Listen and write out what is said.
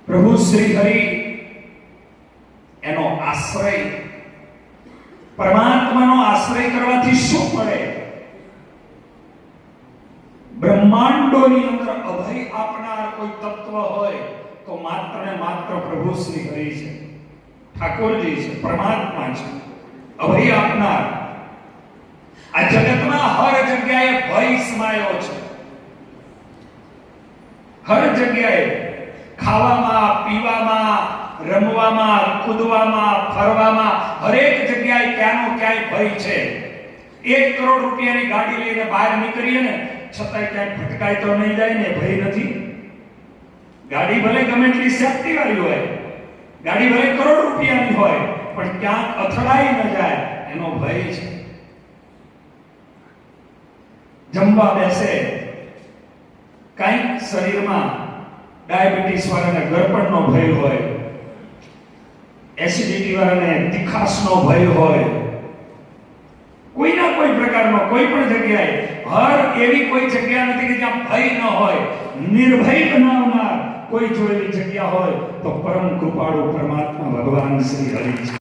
પ્રભુ શ્રી હરિ એનો આશ્રય, પરમાત્માનો આશ્રય કરવાથી શું મળે? બ્રહ્માંડોની અંદર અભય આપનાર કોઈ તત્વ હોય તો માત્ર ને માત્ર પ્રભુ શ્રી હરિ છે, ઠાકોરજી છે, પરમાત્મા છે, અભય આપનાર. આ જગતમાં હર જગ્યાએ ભય સમાયો છે. હર જગ્યાએ ખાવામાં, પીવામાં, રમવામાં, કૂદવામાં, ફરવામાં હરેક જગ્યાએ ક્યાંનો ક્યાંય ભય છે. 1 કરોડ રૂપિયાની ગાડી લઈને બહાર નીકળીએ ને છતાંય ક્યાંય ફટકાય તો નહીં જાય ને, ભય નથી. ગાડી ભલે ગમે એટલી સેફટી વાળી હોય, ગાડી ભલે કરોડ રૂપિયાની હોય, પણ ક્યાંક અથડાઈ ન જાય એનો ભય છે. જમવા બેસે, કંઈક શરીરમાં ડાયાબિટીસ વાળાને ગળપણનો ભય હોય, એસિડિટી વાળાને તીખાસનો ભય હોય, કોઈના કોઈ પ્રકારનો કોઈ પણ જગ્યાએ હર એવી કોઈ જગ્યા નથી કે જ્યાં ભય ન હોય. નિર્ભય બનાવનાર કોઈ જો એવી જગ્યા હોય તો પરમ કૃપાળુ પરમાત્મા ભગવાન શ્રી હરિ છે.